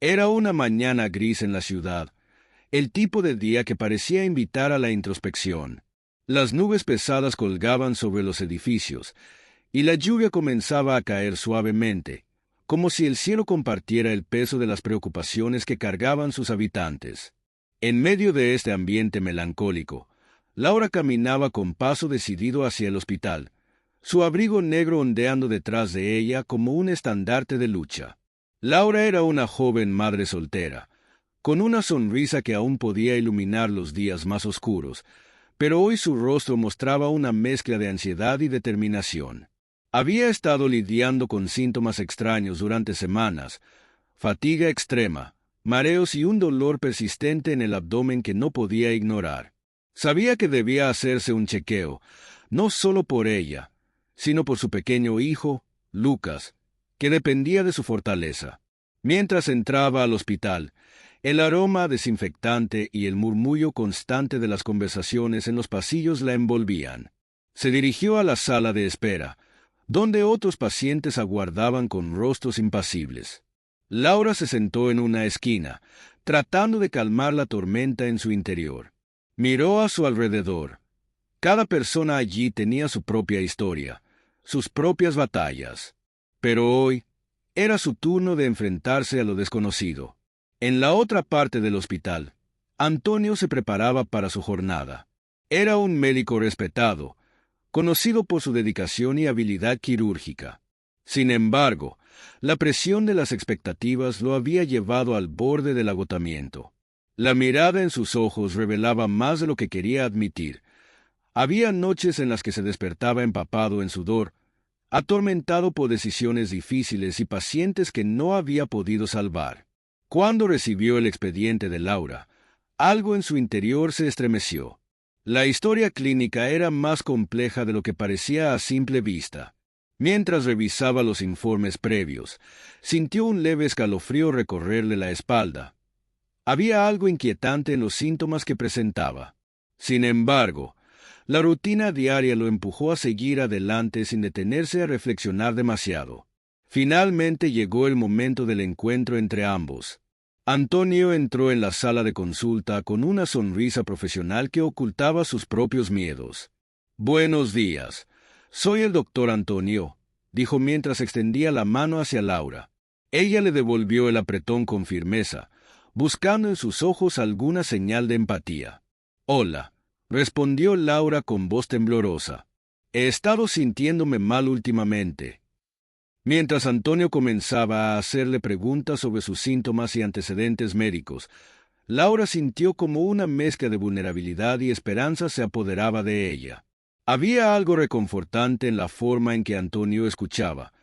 Era una mañana gris en la ciudad, el tipo de día que parecía invitar a la introspección. Las nubes pesadas colgaban sobre los edificios, y la lluvia comenzaba a caer suavemente, como si el cielo compartiera el peso de las preocupaciones que cargaban sus habitantes. En medio de este ambiente melancólico, Laura caminaba con paso decidido hacia el hospital, su abrigo negro ondeando detrás de ella como un estandarte de lucha. Laura era una joven madre soltera, con una sonrisa que aún podía iluminar los días más oscuros, pero hoy su rostro mostraba una mezcla de ansiedad y determinación. Había estado lidiando con síntomas extraños durante semanas, fatiga extrema, mareos y un dolor persistente en el abdomen que no podía ignorar. Sabía que debía hacerse un chequeo, no solo por ella, sino por su pequeño hijo, Lucas, que dependía de su fortaleza. Mientras entraba al hospital, el aroma desinfectante y el murmullo constante de las conversaciones en los pasillos la envolvían. Se dirigió a la sala de espera, donde otros pacientes aguardaban con rostros impasibles. Laura se sentó en una esquina, tratando de calmar la tormenta en su interior. Miró a su alrededor. Cada persona allí tenía su propia historia, sus propias batallas. Pero hoy era su turno de enfrentarse a lo desconocido. En la otra parte del hospital, Antonio se preparaba para su jornada. Era un médico respetado, conocido por su dedicación y habilidad quirúrgica. Sin embargo, la presión de las expectativas lo había llevado al borde del agotamiento. La mirada en sus ojos revelaba más de lo que quería admitir. Había noches en las que se despertaba empapado en sudor, atormentado por decisiones difíciles y pacientes que no había podido salvar. Cuando recibió el expediente de Laura, algo en su interior se estremeció. La historia clínica era más compleja de lo que parecía a simple vista. Mientras revisaba los informes previos, sintió un leve escalofrío recorrerle la espalda. Había algo inquietante en los síntomas que presentaba. Sin embargo, la rutina diaria lo empujó a seguir adelante sin detenerse a reflexionar demasiado. Finalmente llegó el momento del encuentro entre ambos. Antonio entró en la sala de consulta con una sonrisa profesional que ocultaba sus propios miedos. «Buenos días. Soy el doctor Antonio», dijo mientras extendía la mano hacia Laura. Ella le devolvió el apretón con firmeza, buscando en sus ojos alguna señal de empatía. «Hola», respondió Laura con voz temblorosa. «He estado sintiéndome mal últimamente». Mientras Antonio comenzaba a hacerle preguntas sobre sus síntomas y antecedentes médicos, Laura sintió como una mezcla de vulnerabilidad y esperanza se apoderaba de ella. Había algo reconfortante en la forma en que Antonio escuchaba.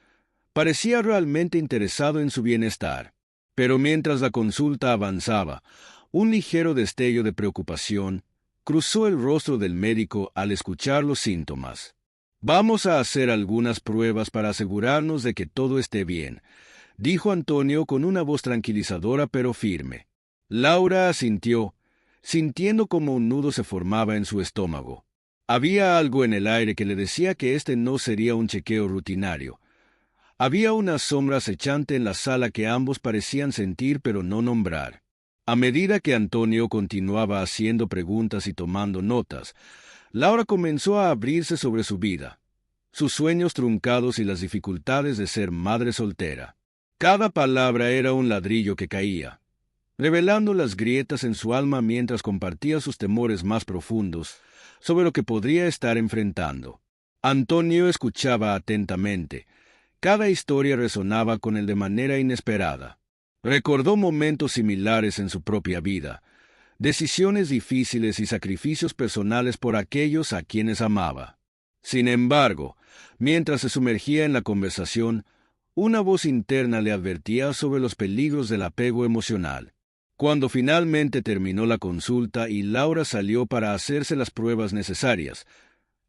Parecía realmente interesado en su bienestar. Pero mientras la consulta avanzaba, un ligero destello de preocupación cruzó el rostro del médico al escuchar los síntomas. «Vamos a hacer algunas pruebas para asegurarnos de que todo esté bien», dijo Antonio con una voz tranquilizadora pero firme. Laura asintió, sintiendo como un nudo se formaba en su estómago. Había algo en el aire que le decía que este no sería un chequeo rutinario. Había una sombra acechante en la sala que ambos parecían sentir pero no nombrar. A medida que Antonio continuaba haciendo preguntas y tomando notas, Laura comenzó a abrirse sobre su vida, sus sueños truncados y las dificultades de ser madre soltera. Cada palabra era un ladrillo que caía, revelando las grietas en su alma mientras compartía sus temores más profundos sobre lo que podría estar enfrentando. Antonio escuchaba atentamente. Cada historia resonaba con él de manera inesperada. Recordó momentos similares en su propia vida, decisiones difíciles y sacrificios personales por aquellos a quienes amaba. Sin embargo, mientras se sumergía en la conversación, una voz interna le advertía sobre los peligros del apego emocional. Cuando finalmente terminó la consulta y Laura salió para hacerse las pruebas necesarias,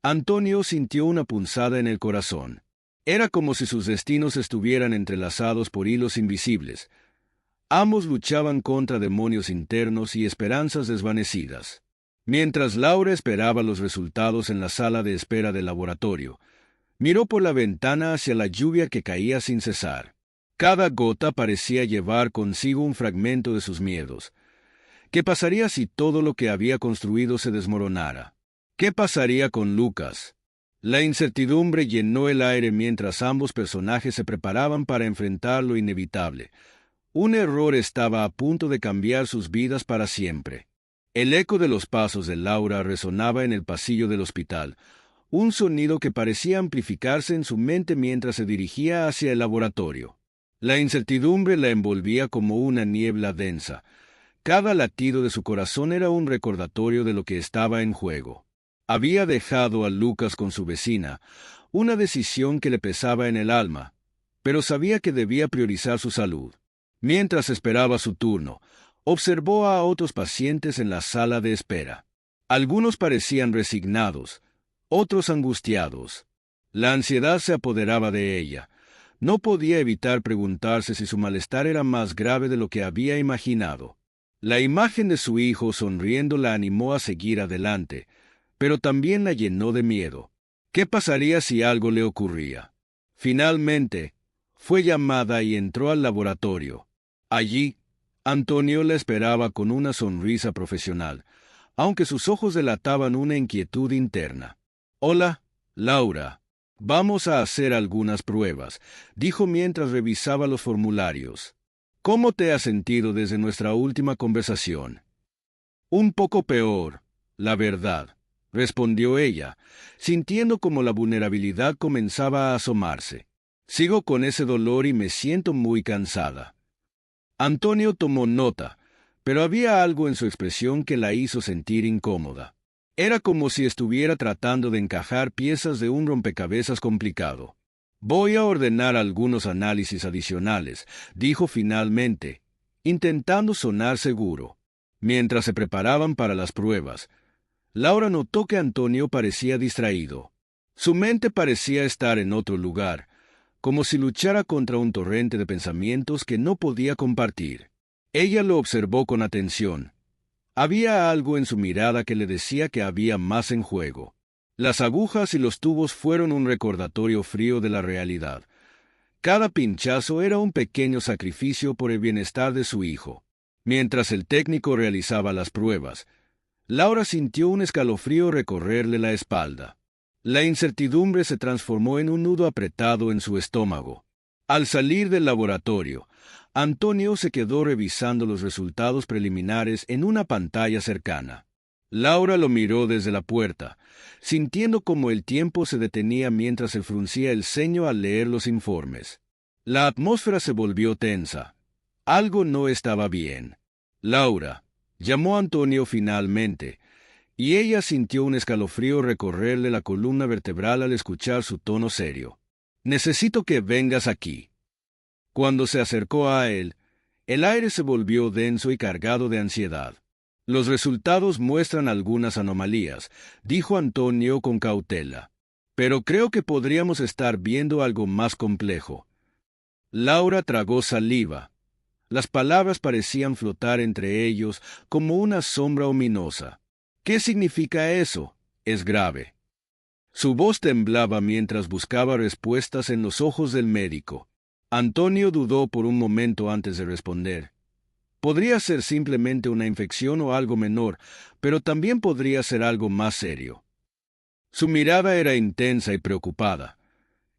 Antonio sintió una punzada en el corazón. Era como si sus destinos estuvieran entrelazados por hilos invisibles. Ambos luchaban contra demonios internos y esperanzas desvanecidas. Mientras Laura esperaba los resultados en la sala de espera del laboratorio, miró por la ventana hacia la lluvia que caía sin cesar. Cada gota parecía llevar consigo un fragmento de sus miedos. ¿Qué pasaría si todo lo que había construido se desmoronara? ¿Qué pasaría con Lucas? La incertidumbre llenó el aire mientras ambos personajes se preparaban para enfrentar lo inevitable. Un error estaba a punto de cambiar sus vidas para siempre. El eco de los pasos de Laura resonaba en el pasillo del hospital, un sonido que parecía amplificarse en su mente mientras se dirigía hacia el laboratorio. La incertidumbre la envolvía como una niebla densa. Cada latido de su corazón era un recordatorio de lo que estaba en juego. Había dejado a Lucas con su vecina, una decisión que le pesaba en el alma, pero sabía que debía priorizar su salud. Mientras esperaba su turno, observó a otros pacientes en la sala de espera. Algunos parecían resignados, otros angustiados. La ansiedad se apoderaba de ella. No podía evitar preguntarse si su malestar era más grave de lo que había imaginado. La imagen de su hijo sonriendo la animó a seguir adelante, pero también la llenó de miedo. ¿Qué pasaría si algo le ocurría? Finalmente, fue llamada y entró al laboratorio. Allí, Antonio la esperaba con una sonrisa profesional, aunque sus ojos delataban una inquietud interna. «Hola, Laura. Vamos a hacer algunas pruebas», dijo mientras revisaba los formularios. «¿Cómo te has sentido desde nuestra última conversación?» «Un poco peor, la verdad», respondió ella, sintiendo como la vulnerabilidad comenzaba a asomarse. «Sigo con ese dolor y me siento muy cansada». Antonio tomó nota, pero había algo en su expresión que la hizo sentir incómoda. Era como si estuviera tratando de encajar piezas de un rompecabezas complicado. «Voy a ordenar algunos análisis adicionales», dijo finalmente, intentando sonar seguro. Mientras se preparaban para las pruebas, Laura notó que Antonio parecía distraído. Su mente parecía estar en otro lugar, como si luchara contra un torrente de pensamientos que no podía compartir. Ella lo observó con atención. Había algo en su mirada que le decía que había más en juego. Las agujas y los tubos fueron un recordatorio frío de la realidad. Cada pinchazo era un pequeño sacrificio por el bienestar de su hijo. Mientras el técnico realizaba las pruebas, Laura sintió un escalofrío recorrerle la espalda. La incertidumbre se transformó en un nudo apretado en su estómago. Al salir del laboratorio, Antonio se quedó revisando los resultados preliminares en una pantalla cercana. Laura lo miró desde la puerta, sintiendo como el tiempo se detenía mientras se fruncía el ceño al leer los informes. La atmósfera se volvió tensa. Algo no estaba bien. «Laura», llamó Antonio finalmente, y ella sintió un escalofrío recorrerle la columna vertebral al escuchar su tono serio. «Necesito que vengas aquí». Cuando se acercó a él, el aire se volvió denso y cargado de ansiedad. «Los resultados muestran algunas anomalías», dijo Antonio con cautela. «Pero creo que podríamos estar viendo algo más complejo». Laura tragó saliva. Las palabras parecían flotar entre ellos como una sombra ominosa. «¿Qué significa eso? Es grave». Su voz temblaba mientras buscaba respuestas en los ojos del médico. Antonio dudó por un momento antes de responder. Podría ser simplemente una infección o algo menor, pero también podría ser algo más serio. Su mirada era intensa y preocupada,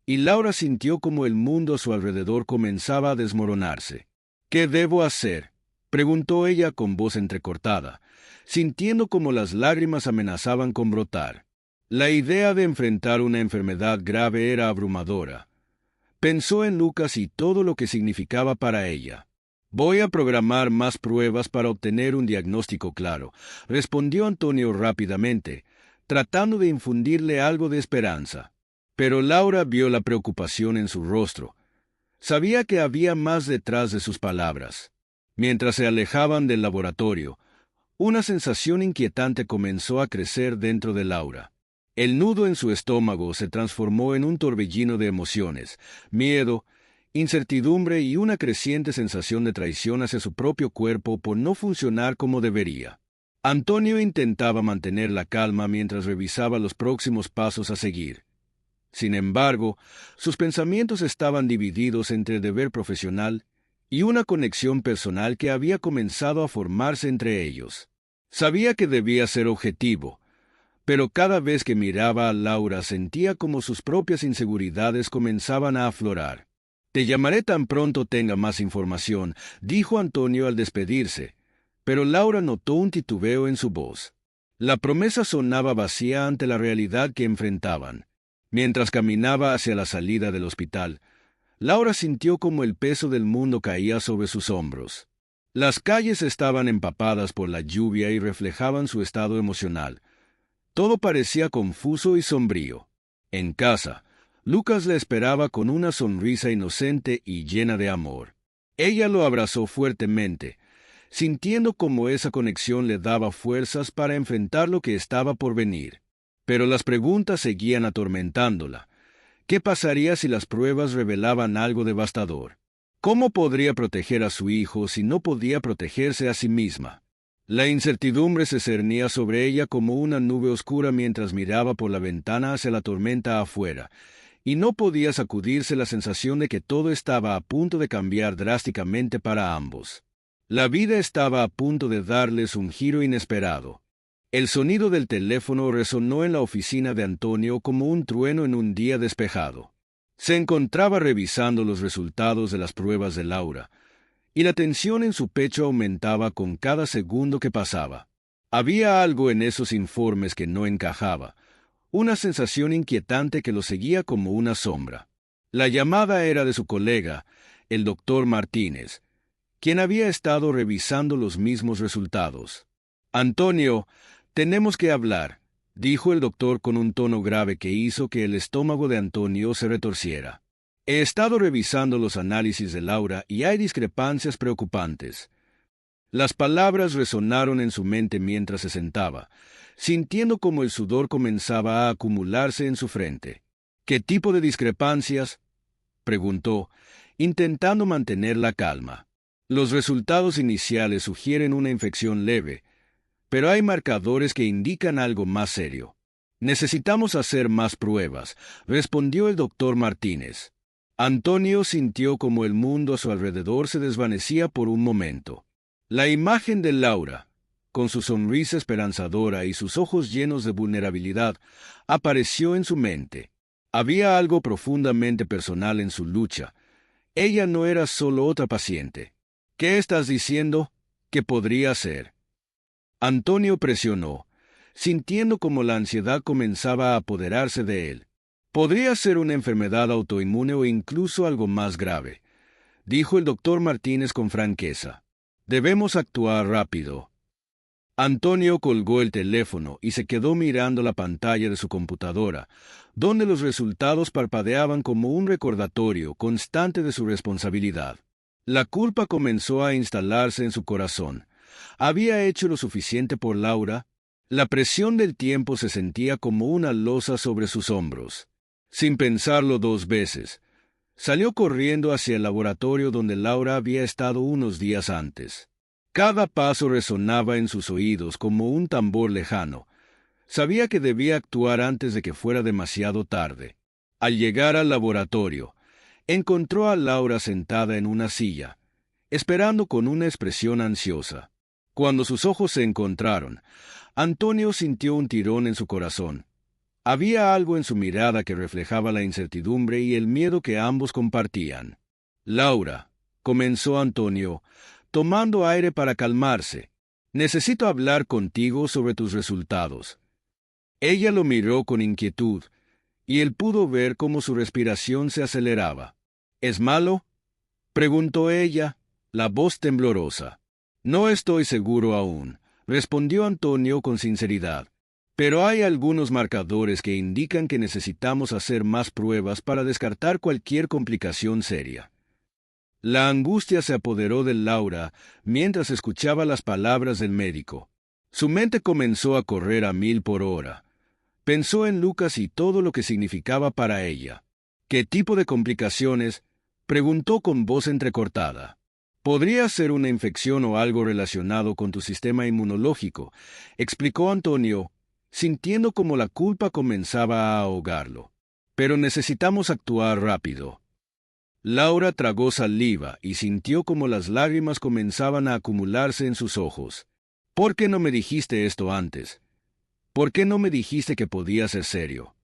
y Laura sintió como el mundo a su alrededor comenzaba a desmoronarse. «¿Qué debo hacer?», preguntó ella con voz entrecortada, sintiendo como las lágrimas amenazaban con brotar. La idea de enfrentar una enfermedad grave era abrumadora. Pensó en Lucas y todo lo que significaba para ella. «Voy a programar más pruebas para obtener un diagnóstico claro», respondió Antonio rápidamente, tratando de infundirle algo de esperanza. Pero Laura vio la preocupación en su rostro. Sabía que había más detrás de sus palabras. Mientras se alejaban del laboratorio, una sensación inquietante comenzó a crecer dentro de Laura. El nudo en su estómago se transformó en un torbellino de emociones, miedo, incertidumbre y una creciente sensación de traición hacia su propio cuerpo por no funcionar como debería. Antonio intentaba mantener la calma mientras revisaba los próximos pasos a seguir. Sin embargo, sus pensamientos estaban divididos entre el deber profesional y una conexión personal que había comenzado a formarse entre ellos. Sabía que debía ser objetivo, pero cada vez que miraba a Laura sentía como sus propias inseguridades comenzaban a aflorar. «Te llamaré tan pronto tenga más información», dijo Antonio al despedirse, pero Laura notó un titubeo en su voz. La promesa sonaba vacía ante la realidad que enfrentaban. Mientras caminaba hacia la salida del hospital, Laura sintió como el peso del mundo caía sobre sus hombros. Las calles estaban empapadas por la lluvia y reflejaban su estado emocional. Todo parecía confuso y sombrío. En casa, Lucas la esperaba con una sonrisa inocente y llena de amor. Ella lo abrazó fuertemente, sintiendo como esa conexión le daba fuerzas para enfrentar lo que estaba por venir. Pero las preguntas seguían atormentándola. ¿Qué pasaría si las pruebas revelaban algo devastador? ¿Cómo podría proteger a su hijo si no podía protegerse a sí misma? La incertidumbre se cernía sobre ella como una nube oscura mientras miraba por la ventana hacia la tormenta afuera, y no podía sacudirse la sensación de que todo estaba a punto de cambiar drásticamente para ambos. La vida estaba a punto de darles un giro inesperado. El sonido del teléfono resonó en la oficina de Antonio como un trueno en un día despejado. Se encontraba revisando los resultados de las pruebas de Laura, y la tensión en su pecho aumentaba con cada segundo que pasaba. Había algo en esos informes que no encajaba, una sensación inquietante que lo seguía como una sombra. La llamada era de su colega, el doctor Martínez, quien había estado revisando los mismos resultados. «Antonio, tenemos que hablar», dijo el doctor con un tono grave que hizo que el estómago de Antonio se retorciera. «He estado revisando los análisis de Laura y hay discrepancias preocupantes». Las palabras resonaron en su mente mientras se sentaba, sintiendo como el sudor comenzaba a acumularse en su frente. «¿Qué tipo de discrepancias?», preguntó, intentando mantener la calma. «Los resultados iniciales sugieren una infección leve, pero hay marcadores que indican algo más serio». «Necesitamos hacer más pruebas», respondió el doctor Martínez. Antonio sintió como el mundo a su alrededor se desvanecía por un momento. La imagen de Laura, con su sonrisa esperanzadora y sus ojos llenos de vulnerabilidad, apareció en su mente. Había algo profundamente personal en su lucha. Ella no era solo otra paciente. «¿Qué estás diciendo que podría ser?». Antonio presionó, sintiendo como la ansiedad comenzaba a apoderarse de él. «Podría ser una enfermedad autoinmune o incluso algo más grave», dijo el doctor Martínez con franqueza. «Debemos actuar rápido». Antonio colgó el teléfono y se quedó mirando la pantalla de su computadora, donde los resultados parpadeaban como un recordatorio constante de su responsabilidad. La culpa comenzó a instalarse en su corazón. ¿Había hecho lo suficiente por Laura? La presión del tiempo se sentía como una losa sobre sus hombros. Sin pensarlo dos veces, salió corriendo hacia el laboratorio donde Laura había estado unos días antes. Cada paso resonaba en sus oídos como un tambor lejano. Sabía que debía actuar antes de que fuera demasiado tarde. Al llegar al laboratorio, encontró a Laura sentada en una silla, esperando con una expresión ansiosa. Cuando sus ojos se encontraron, Antonio sintió un tirón en su corazón. Había algo en su mirada que reflejaba la incertidumbre y el miedo que ambos compartían. «Laura», comenzó Antonio, tomando aire para calmarse, «necesito hablar contigo sobre tus resultados». Ella lo miró con inquietud, y él pudo ver cómo su respiración se aceleraba. «¿Es malo?», preguntó ella, la voz temblorosa. «No estoy seguro aún», respondió Antonio con sinceridad. «Pero hay algunos marcadores que indican que necesitamos hacer más pruebas para descartar cualquier complicación seria». La angustia se apoderó de Laura mientras escuchaba las palabras del médico. Su mente comenzó a correr a 1000 por hora. Pensó en Lucas y todo lo que significaba para ella. «¿Qué tipo de complicaciones?», preguntó con voz entrecortada. «Podría ser una infección o algo relacionado con tu sistema inmunológico», explicó Antonio, sintiendo como la culpa comenzaba a ahogarlo. pero necesitamos actuar rápido. Laura tragó saliva y sintió como las lágrimas comenzaban a acumularse en sus ojos. ¿Por qué no me dijiste esto antes? ¿Por qué no me dijiste que podía ser serio?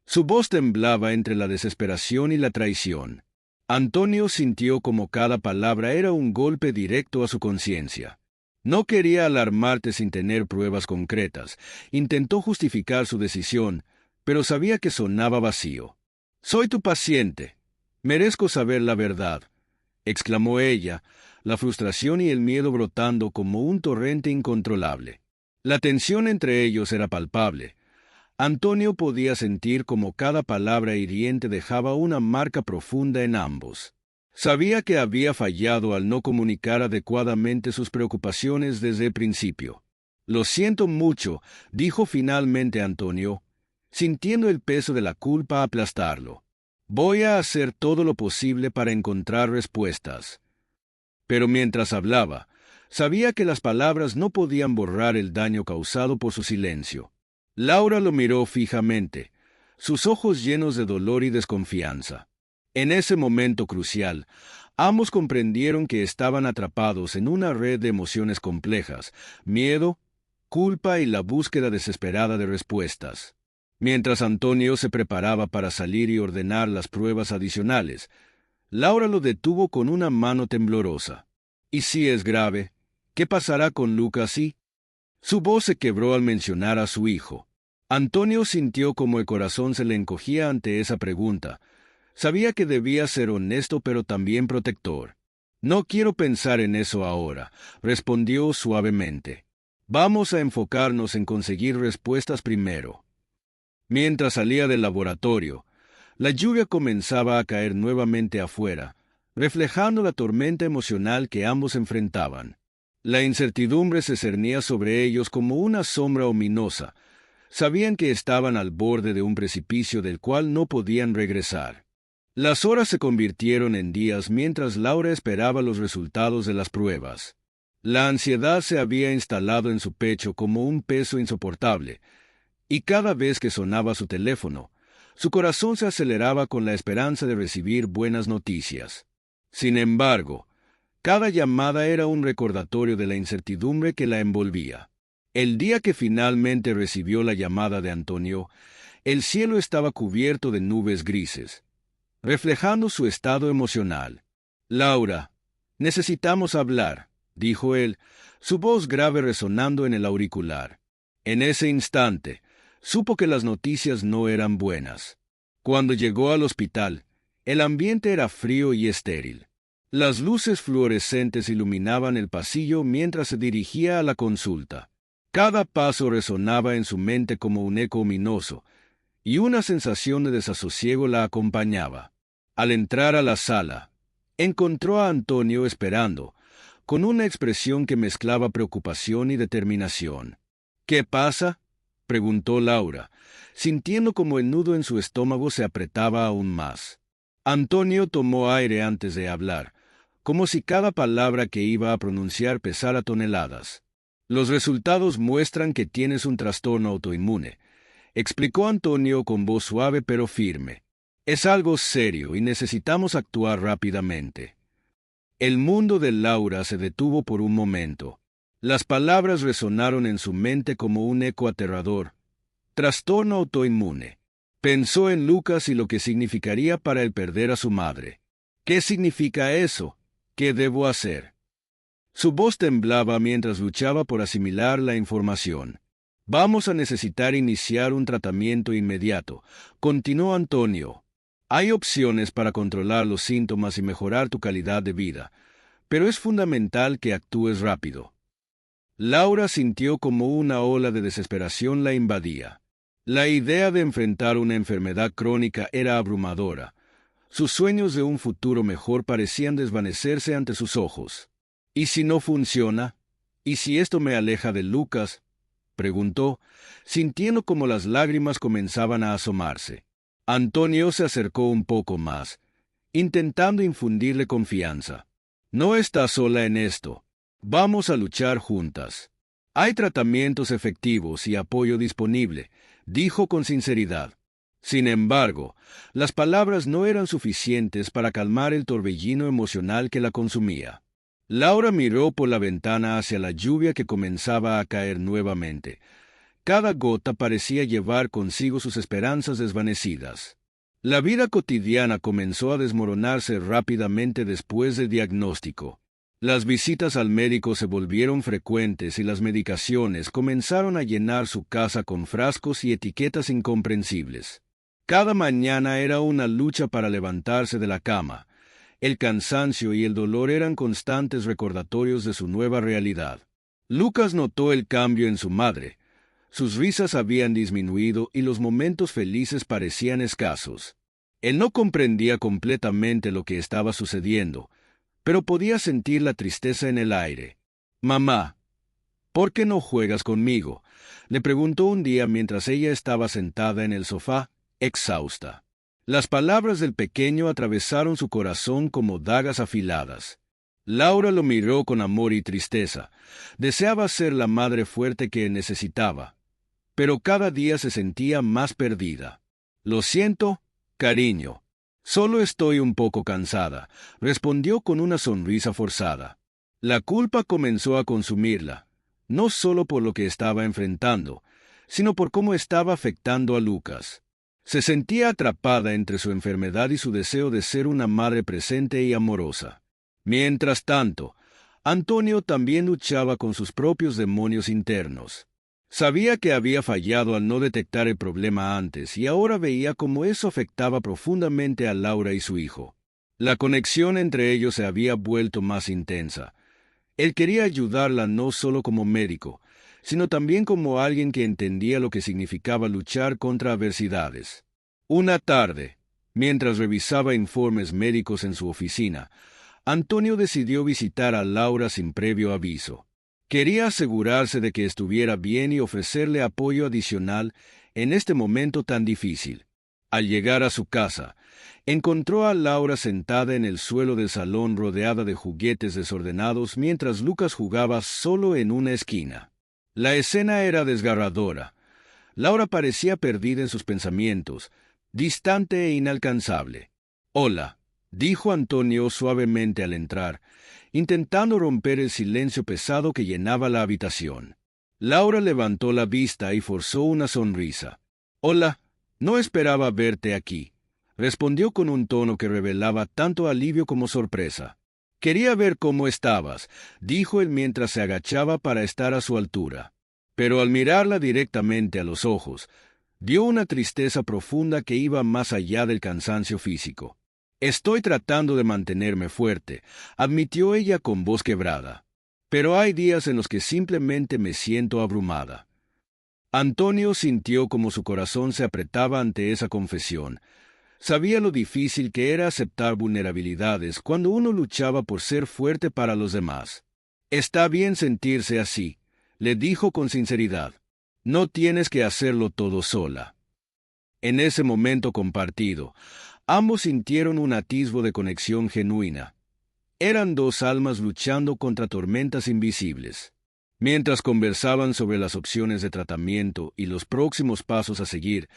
Su voz temblaba entre la desesperación y la traición. Antonio sintió como cada palabra era un golpe directo a su conciencia. No quería alarmarte sin tener pruebas concretas. Intentó justificar su decisión, pero sabía que sonaba vacío. «Soy tu paciente. Merezco saber la verdad», exclamó ella, la frustración y el miedo brotando como un torrente incontrolable. La tensión entre ellos era palpable. Antonio podía sentir como cada palabra hiriente dejaba una marca profunda en ambos. Sabía que había fallado al no comunicar adecuadamente sus preocupaciones desde el principio. «Lo siento mucho», dijo finalmente Antonio, sintiendo el peso de la culpa aplastarlo. «Voy a hacer todo lo posible para encontrar respuestas». Pero mientras hablaba, sabía que las palabras no podían borrar el daño causado por su silencio. Laura lo miró fijamente, sus ojos llenos de dolor y desconfianza. En ese momento crucial, ambos comprendieron que estaban atrapados en una red de emociones complejas, miedo, culpa y la búsqueda desesperada de respuestas. Mientras Antonio se preparaba para salir y ordenar las pruebas adicionales, Laura lo detuvo con una mano temblorosa. «¿Y si es grave? ¿Qué pasará con Lucas y...?» Su voz se quebró al mencionar a su hijo. Antonio sintió como el corazón se le encogía ante esa pregunta. Sabía que debía ser honesto pero también protector. «No quiero pensar en eso ahora», respondió suavemente. «Vamos a enfocarnos en conseguir respuestas primero». Mientras salía del laboratorio, la lluvia comenzaba a caer nuevamente afuera, reflejando la tormenta emocional que ambos enfrentaban. La incertidumbre se cernía sobre ellos como una sombra ominosa. Sabían que estaban al borde de un precipicio del cual no podían regresar. Las horas se convirtieron en días mientras Laura esperaba los resultados de las pruebas. La ansiedad se había instalado en su pecho como un peso insoportable, y cada vez que sonaba su teléfono, su corazón se aceleraba con la esperanza de recibir buenas noticias. Sin embargo, cada llamada era un recordatorio de la incertidumbre que la envolvía. El día que finalmente recibió la llamada de Antonio, el cielo estaba cubierto de nubes grises, reflejando su estado emocional. «Laura, necesitamos hablar», dijo él, su voz grave resonando en el auricular. En ese instante, supo que las noticias no eran buenas. Cuando llegó al hospital, el ambiente era frío y estéril. Las luces fluorescentes iluminaban el pasillo mientras se dirigía a la consulta. Cada paso resonaba en su mente como un eco ominoso, y una sensación de desasosiego la acompañaba. Al entrar a la sala, encontró a Antonio esperando, con una expresión que mezclaba preocupación y determinación. «¿Qué pasa?», preguntó Laura, sintiendo como el nudo en su estómago se apretaba aún más. Antonio tomó aire antes de hablar, como si cada palabra que iba a pronunciar pesara toneladas. «Los resultados muestran que tienes un trastorno autoinmune», explicó Antonio con voz suave pero firme. «Es algo serio y necesitamos actuar rápidamente». El mundo de Laura se detuvo por un momento. Las palabras resonaron en su mente como un eco aterrador. «Trastorno autoinmune». Pensó en Lucas y lo que significaría para él perder a su madre. «¿Qué significa eso? ¿Qué debo hacer?». Su voz temblaba mientras luchaba por asimilar la información. «Vamos a necesitar iniciar un tratamiento inmediato», continuó Antonio. «Hay opciones para controlar los síntomas y mejorar tu calidad de vida, pero es fundamental que actúes rápido». Laura sintió como una ola de desesperación la invadía. La idea de enfrentar una enfermedad crónica era abrumadora. Sus sueños de un futuro mejor parecían desvanecerse ante sus ojos. «¿Y si no funciona? ¿Y si esto me aleja de Lucas?», preguntó, sintiendo como las lágrimas comenzaban a asomarse. Antonio se acercó un poco más, intentando infundirle confianza. «No estás sola en esto. Vamos a luchar juntas. Hay tratamientos efectivos y apoyo disponible», dijo con sinceridad. Sin embargo, las palabras no eran suficientes para calmar el torbellino emocional que la consumía. Laura miró por la ventana hacia la lluvia que comenzaba a caer nuevamente. Cada gota parecía llevar consigo sus esperanzas desvanecidas. La vida cotidiana comenzó a desmoronarse rápidamente después del diagnóstico. Las visitas al médico se volvieron frecuentes y las medicaciones comenzaron a llenar su casa con frascos y etiquetas incomprensibles. Cada mañana era una lucha para levantarse de la cama. El cansancio y el dolor eran constantes recordatorios de su nueva realidad. Lucas notó el cambio en su madre. Sus risas habían disminuido y los momentos felices parecían escasos. Él no comprendía completamente lo que estaba sucediendo, pero podía sentir la tristeza en el aire. «Mamá, ¿por qué no juegas conmigo?», le preguntó un día mientras ella estaba sentada en el sofá, exhausta. Las palabras del pequeño atravesaron su corazón como dagas afiladas. Laura lo miró con amor y tristeza. Deseaba ser la madre fuerte que necesitaba, pero cada día se sentía más perdida. «Lo siento, cariño. Solo estoy un poco cansada», respondió con una sonrisa forzada. La culpa comenzó a consumirla, no solo por lo que estaba enfrentando, sino por cómo estaba afectando a Lucas. Se sentía atrapada entre su enfermedad y su deseo de ser una madre presente y amorosa. Mientras tanto, Antonio también luchaba con sus propios demonios internos. Sabía que había fallado al no detectar el problema antes y ahora veía cómo eso afectaba profundamente a Laura y su hijo. La conexión entre ellos se había vuelto más intensa. Él quería ayudarla no solo como médico, sino también como alguien que entendía lo que significaba luchar contra adversidades. Una tarde, mientras revisaba informes médicos en su oficina, Antonio decidió visitar a Laura sin previo aviso. Quería asegurarse de que estuviera bien y ofrecerle apoyo adicional en este momento tan difícil. Al llegar a su casa, encontró a Laura sentada en el suelo del salón rodeada de juguetes desordenados mientras Lucas jugaba solo en una esquina. La escena era desgarradora. Laura parecía perdida en sus pensamientos, distante e inalcanzable. «Hola», dijo Antonio suavemente al entrar, intentando romper el silencio pesado que llenaba la habitación. Laura levantó la vista y forzó una sonrisa. «Hola, no esperaba verte aquí», respondió con un tono que revelaba tanto alivio como sorpresa. «Quería ver cómo estabas», dijo él mientras se agachaba para estar a su altura. Pero al mirarla directamente a los ojos, vio una tristeza profunda que iba más allá del cansancio físico. «Estoy tratando de mantenerme fuerte», admitió ella con voz quebrada. «Pero hay días en los que simplemente me siento abrumada». Antonio sintió como su corazón se apretaba ante esa confesión. Sabía lo difícil que era aceptar vulnerabilidades cuando uno luchaba por ser fuerte para los demás. «Está bien sentirse así», le dijo con sinceridad. «No tienes que hacerlo todo sola». En ese momento compartido, ambos sintieron un atisbo de conexión genuina. Eran dos almas luchando contra tormentas invisibles. Mientras conversaban sobre las opciones de tratamiento y los próximos pasos a seguir,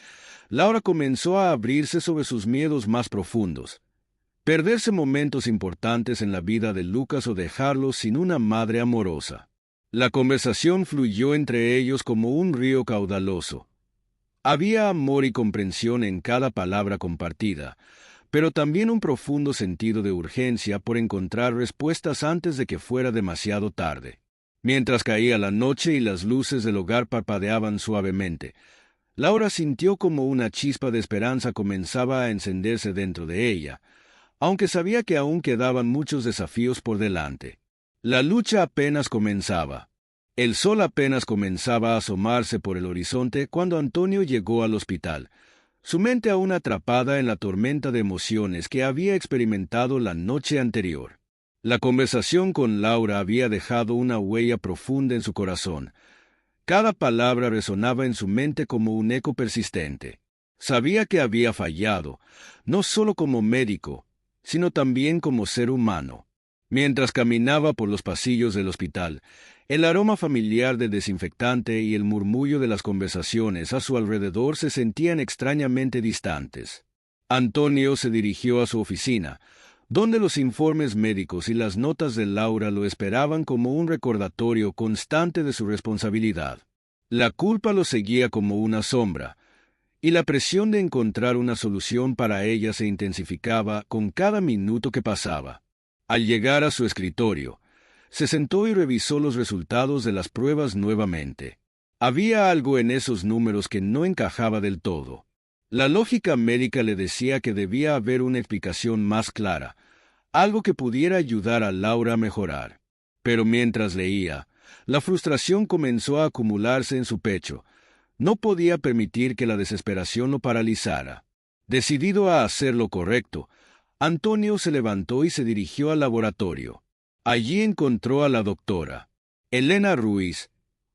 Laura comenzó a abrirse sobre sus miedos más profundos. Perderse momentos importantes en la vida de Lucas o dejarlo sin una madre amorosa. La conversación fluyó entre ellos como un río caudaloso. Había amor y comprensión en cada palabra compartida, pero también un profundo sentido de urgencia por encontrar respuestas antes de que fuera demasiado tarde. Mientras caía la noche y las luces del hogar parpadeaban suavemente, Laura sintió como una chispa de esperanza comenzaba a encenderse dentro de ella, aunque sabía que aún quedaban muchos desafíos por delante. La lucha apenas comenzaba. El sol apenas comenzaba a asomarse por el horizonte cuando Antonio llegó al hospital, su mente aún atrapada en la tormenta de emociones que había experimentado la noche anterior. La conversación con Laura había dejado una huella profunda en su corazón. Cada palabra resonaba en su mente como un eco persistente. Sabía que había fallado, no solo como médico, sino también como ser humano. Mientras caminaba por los pasillos del hospital, el aroma familiar del desinfectante y el murmullo de las conversaciones a su alrededor se sentían extrañamente distantes. Antonio se dirigió a su oficina, donde los informes médicos y las notas de Laura lo esperaban como un recordatorio constante de su responsabilidad. La culpa lo seguía como una sombra, y la presión de encontrar una solución para ella se intensificaba con cada minuto que pasaba. Al llegar a su escritorio, se sentó y revisó los resultados de las pruebas nuevamente. Había algo en esos números que no encajaba del todo. La lógica médica le decía que debía haber una explicación más clara, algo que pudiera ayudar a Laura a mejorar. Pero mientras leía, la frustración comenzó a acumularse en su pecho. No podía permitir que la desesperación lo paralizara. Decidido a hacer lo correcto, Antonio se levantó y se dirigió al laboratorio. Allí encontró a la doctora Elena Ruiz,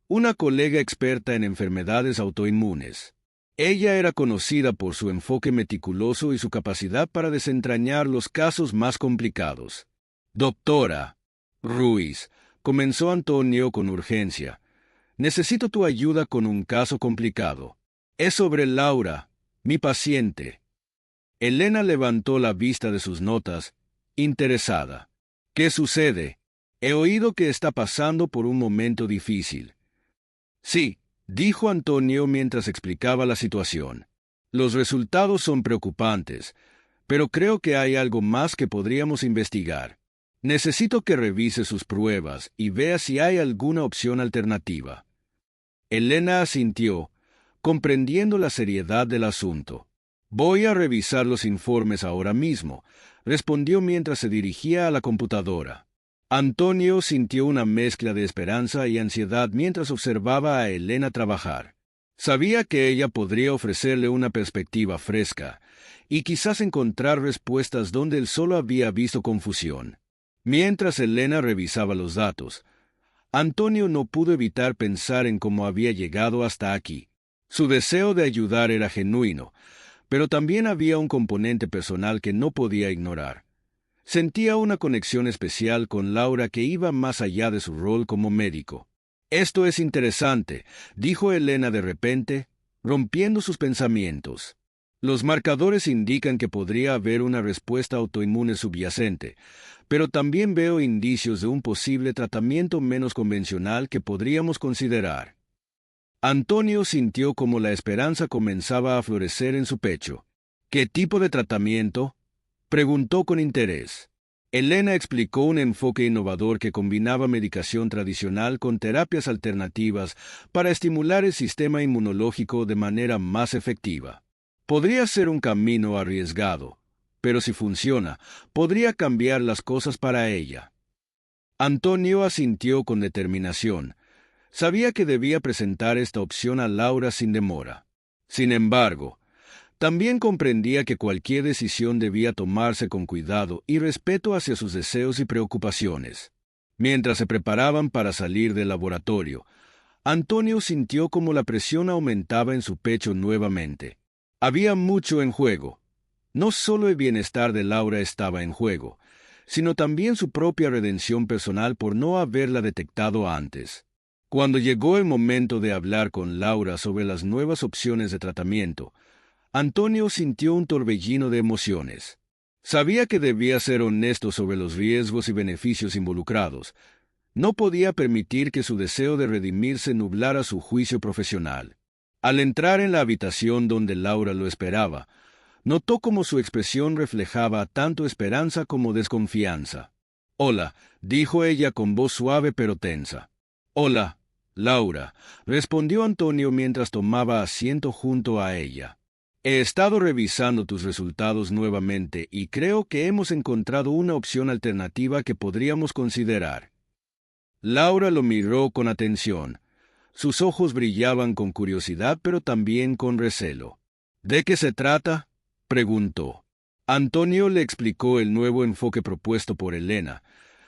una colega experta en enfermedades autoinmunes. Ella era conocida por su enfoque meticuloso y su capacidad para desentrañar los casos más complicados. Doctora Ruiz, comenzó Antonio con urgencia. Necesito tu ayuda con un caso complicado. Es sobre Laura, mi paciente. Elena levantó la vista de sus notas, interesada. ¿Qué sucede? He oído que está pasando por un momento difícil. Sí, dijo Antonio mientras explicaba la situación. Los resultados son preocupantes, pero creo que hay algo más que podríamos investigar. Necesito que revise sus pruebas y vea si hay alguna opción alternativa. Elena asintió, comprendiendo la seriedad del asunto. Voy a revisar los informes ahora mismo, respondió mientras se dirigía a la computadora. Antonio sintió una mezcla de esperanza y ansiedad mientras observaba a Elena trabajar. Sabía que ella podría ofrecerle una perspectiva fresca y quizás encontrar respuestas donde él solo había visto confusión. Mientras Elena revisaba los datos, Antonio no pudo evitar pensar en cómo había llegado hasta aquí. Su deseo de ayudar era genuino, pero también había un componente personal que no podía ignorar. Sentía una conexión especial con Laura que iba más allá de su rol como médico. Esto es interesante, dijo Elena de repente, rompiendo sus pensamientos. Los marcadores indican que podría haber una respuesta autoinmune subyacente, pero también veo indicios de un posible tratamiento menos convencional que podríamos considerar. Antonio sintió como la esperanza comenzaba a florecer en su pecho. ¿Qué tipo de tratamiento?, preguntó con interés. Elena explicó un enfoque innovador que combinaba medicación tradicional con terapias alternativas para estimular el sistema inmunológico de manera más efectiva. Podría ser un camino arriesgado, pero si funciona, podría cambiar las cosas para ella. Antonio asintió con determinación. Sabía que debía presentar esta opción a Laura sin demora. Sin embargo, también comprendía que cualquier decisión debía tomarse con cuidado y respeto hacia sus deseos y preocupaciones. Mientras se preparaban para salir del laboratorio, Antonio sintió como la presión aumentaba en su pecho nuevamente. Había mucho en juego. No solo el bienestar de Laura estaba en juego, sino también su propia redención personal por no haberla detectado antes. Cuando llegó el momento de hablar con Laura sobre las nuevas opciones de tratamiento, Antonio sintió un torbellino de emociones. Sabía que debía ser honesto sobre los riesgos y beneficios involucrados. No podía permitir que su deseo de redimirse nublara su juicio profesional. Al entrar en la habitación donde Laura lo esperaba, notó cómo su expresión reflejaba tanto esperanza como desconfianza. «Hola», dijo ella con voz suave pero tensa. «Hola, Laura», respondió Antonio mientras tomaba asiento junto a ella. «He estado revisando tus resultados nuevamente y creo que hemos encontrado una opción alternativa que podríamos considerar». Laura lo miró con atención. Sus ojos brillaban con curiosidad pero también con recelo. «¿De qué se trata?», preguntó. Antonio le explicó el nuevo enfoque propuesto por Elena,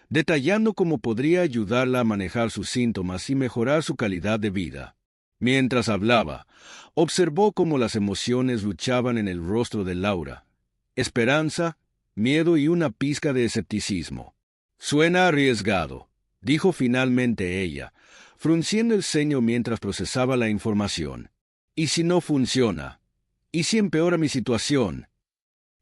detallando cómo podría ayudarla a manejar sus síntomas y mejorar su calidad de vida. Mientras hablaba, observó cómo las emociones luchaban en el rostro de Laura: esperanza, miedo y una pizca de escepticismo. Suena arriesgado, dijo finalmente ella, frunciendo el ceño mientras procesaba la información. ¿Y si no funciona? ¿Y si empeora mi situación?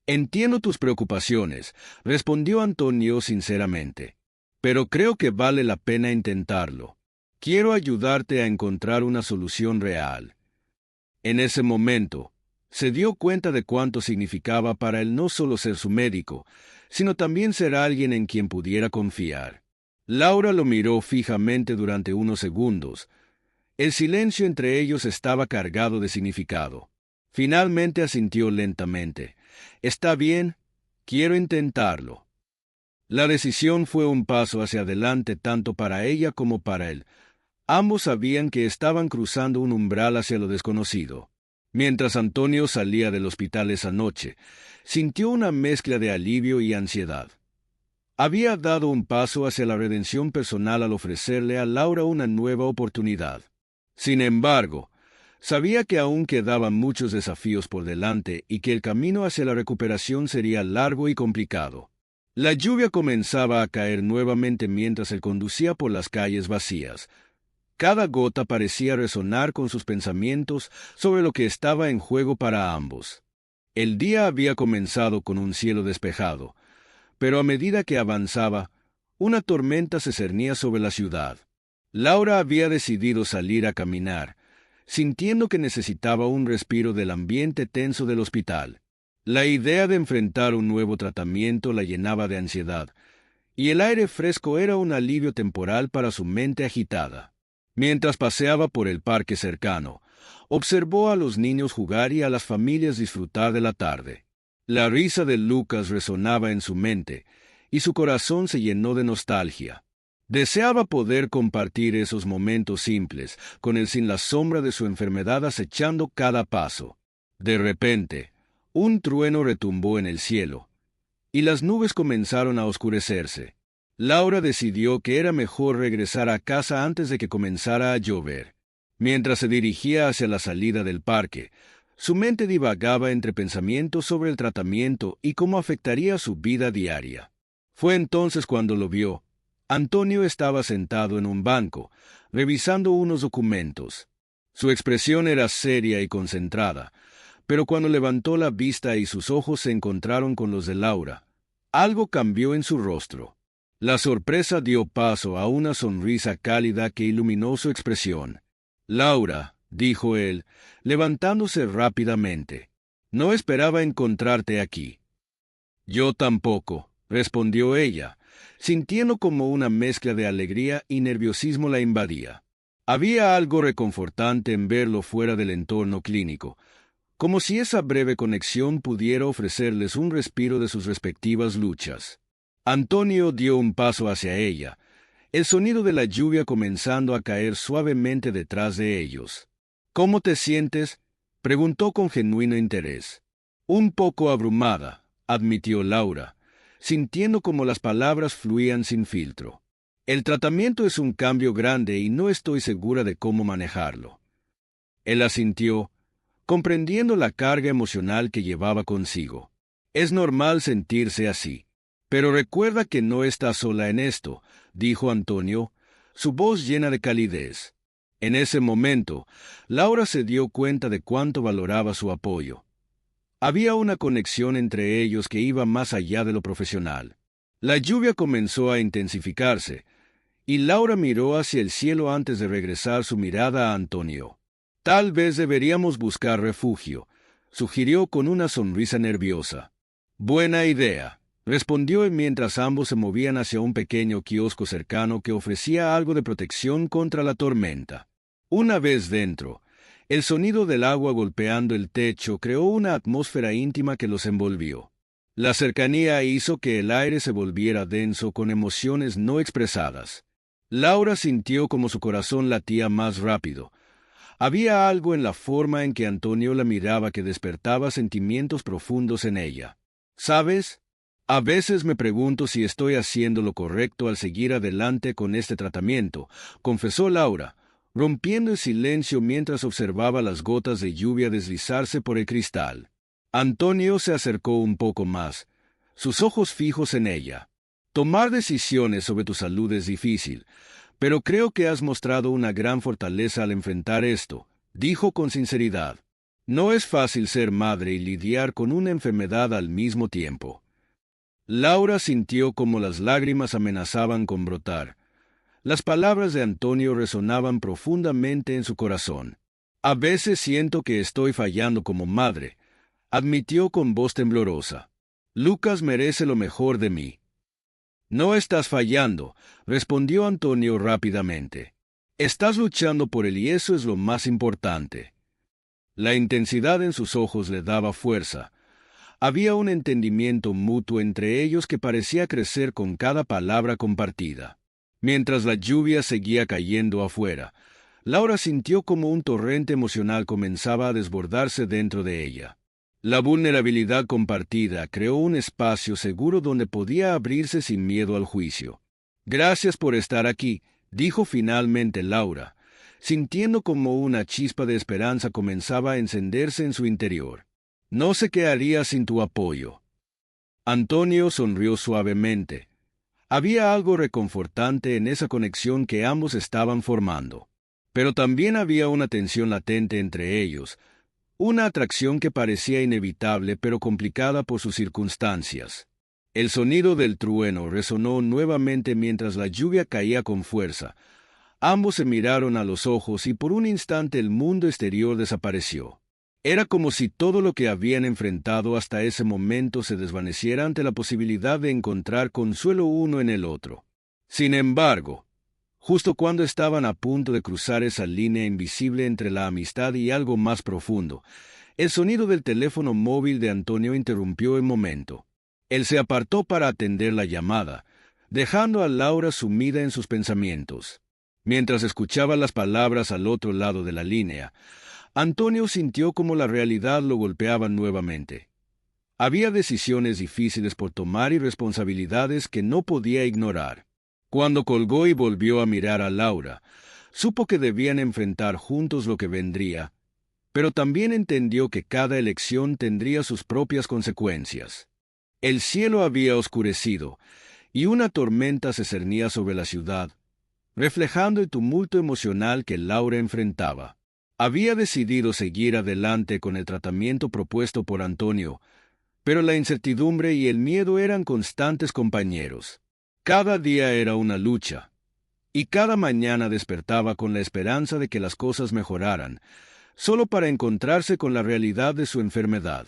Entiendo tus preocupaciones, respondió Antonio sinceramente. Pero creo que vale la pena intentarlo. Quiero ayudarte a encontrar una solución real. En ese momento, se dio cuenta de cuánto significaba para él no solo ser su médico, sino también ser alguien en quien pudiera confiar. Laura lo miró fijamente durante unos segundos. El silencio entre ellos estaba cargado de significado. Finalmente asintió lentamente. «Está bien, quiero intentarlo». La decisión fue un paso hacia adelante tanto para ella como para él. Ambos sabían que estaban cruzando un umbral hacia lo desconocido. Mientras Antonio salía del hospital esa noche, sintió una mezcla de alivio y ansiedad. Había dado un paso hacia la redención personal al ofrecerle a Laura una nueva oportunidad. Sin embargo, sabía que aún quedaban muchos desafíos por delante y que el camino hacia la recuperación sería largo y complicado. La lluvia comenzaba a caer nuevamente mientras él conducía por las calles vacías. Cada gota parecía resonar con sus pensamientos sobre lo que estaba en juego para ambos. El día había comenzado con un cielo despejado, pero a medida que avanzaba, una tormenta se cernía sobre la ciudad. Laura había decidido salir a caminar, sintiendo que necesitaba un respiro del ambiente tenso del hospital. La idea de enfrentar un nuevo tratamiento la llenaba de ansiedad, y el aire fresco era un alivio temporal para su mente agitada. Mientras paseaba por el parque cercano, observó a los niños jugar y a las familias disfrutar de la tarde. La risa de Lucas resonaba en su mente, y su corazón se llenó de nostalgia. Deseaba poder compartir esos momentos simples, con él sin la sombra de su enfermedad acechando cada paso. De repente, un trueno retumbó en el cielo, y las nubes comenzaron a oscurecerse. Laura decidió que era mejor regresar a casa antes de que comenzara a llover. Mientras se dirigía hacia la salida del parque, su mente divagaba entre pensamientos sobre el tratamiento y cómo afectaría su vida diaria. Fue entonces cuando lo vio. Antonio estaba sentado en un banco, revisando unos documentos. Su expresión era seria y concentrada, pero cuando levantó la vista y sus ojos se encontraron con los de Laura, algo cambió en su rostro. La sorpresa dio paso a una sonrisa cálida que iluminó su expresión. «Laura», dijo él, levantándose rápidamente, «no esperaba encontrarte aquí». «Yo tampoco», respondió ella, sintiendo como una mezcla de alegría y nerviosismo la invadía. Había algo reconfortante en verlo fuera del entorno clínico, como si esa breve conexión pudiera ofrecerles un respiro de sus respectivas luchas. Antonio dio un paso hacia ella, el sonido de la lluvia comenzando a caer suavemente detrás de ellos. «¿Cómo te sientes?», preguntó con genuino interés. «Un poco abrumada», admitió Laura, sintiendo como las palabras fluían sin filtro. «El tratamiento es un cambio grande y no estoy segura de cómo manejarlo». Él asintió, comprendiendo la carga emocional que llevaba consigo. «Es normal sentirse así. Pero recuerda que no estás sola en esto», dijo Antonio, su voz llena de calidez. En ese momento, Laura se dio cuenta de cuánto valoraba su apoyo. Había una conexión entre ellos que iba más allá de lo profesional. La lluvia comenzó a intensificarse, y Laura miró hacia el cielo antes de regresar su mirada a Antonio. «Tal vez deberíamos buscar refugio», sugirió con una sonrisa nerviosa. «Buena idea», respondió mientras ambos se movían hacia un pequeño kiosco cercano que ofrecía algo de protección contra la tormenta. Una vez dentro, el sonido del agua golpeando el techo creó una atmósfera íntima que los envolvió. La cercanía hizo que el aire se volviera denso con emociones no expresadas. Laura sintió como su corazón latía más rápido. Había algo en la forma en que Antonio la miraba que despertaba sentimientos profundos en ella. «¿Sabes? A veces me pregunto si estoy haciendo lo correcto al seguir adelante con este tratamiento», confesó Laura, rompiendo el silencio mientras observaba las gotas de lluvia deslizarse por el cristal. Antonio se acercó un poco más, sus ojos fijos en ella. Tomar decisiones sobre tu salud es difícil, pero creo que has mostrado una gran fortaleza al enfrentar esto, dijo con sinceridad. No es fácil ser madre y lidiar con una enfermedad al mismo tiempo. Laura sintió como las lágrimas amenazaban con brotar. Las palabras de Antonio resonaban profundamente en su corazón. A veces siento que estoy fallando como madre, admitió con voz temblorosa. Lucas merece lo mejor de mí. No estás fallando, respondió Antonio rápidamente. Estás luchando por él y eso es lo más importante. La intensidad en sus ojos le daba fuerza. Había un entendimiento mutuo entre ellos que parecía crecer con cada palabra compartida. Mientras la lluvia seguía cayendo afuera, Laura sintió como un torrente emocional comenzaba a desbordarse dentro de ella. La vulnerabilidad compartida creó un espacio seguro donde podía abrirse sin miedo al juicio. Gracias por estar aquí, dijo finalmente Laura, sintiendo como una chispa de esperanza comenzaba a encenderse en su interior. No sé qué haría sin tu apoyo. Antonio sonrió suavemente. Había algo reconfortante en esa conexión que ambos estaban formando. Pero también había una tensión latente entre ellos, una atracción que parecía inevitable pero complicada por sus circunstancias. El sonido del trueno resonó nuevamente mientras la lluvia caía con fuerza. Ambos se miraron a los ojos y por un instante el mundo exterior desapareció. Era como si todo lo que habían enfrentado hasta ese momento se desvaneciera ante la posibilidad de encontrar consuelo uno en el otro. Sin embargo, justo cuando estaban a punto de cruzar esa línea invisible entre la amistad y algo más profundo, el sonido del teléfono móvil de Antonio interrumpió el momento. Él se apartó para atender la llamada, dejando a Laura sumida en sus pensamientos. Mientras escuchaba las palabras al otro lado de la línea, Antonio sintió como la realidad lo golpeaba nuevamente. Había decisiones difíciles por tomar y responsabilidades que no podía ignorar. Cuando colgó y volvió a mirar a Laura, supo que debían enfrentar juntos lo que vendría, pero también entendió que cada elección tendría sus propias consecuencias. El cielo había oscurecido, y una tormenta se cernía sobre la ciudad, reflejando el tumulto emocional que Laura enfrentaba. Había decidido seguir adelante con el tratamiento propuesto por Antonio, pero la incertidumbre y el miedo eran constantes compañeros. Cada día era una lucha, y cada mañana despertaba con la esperanza de que las cosas mejoraran, solo para encontrarse con la realidad de su enfermedad.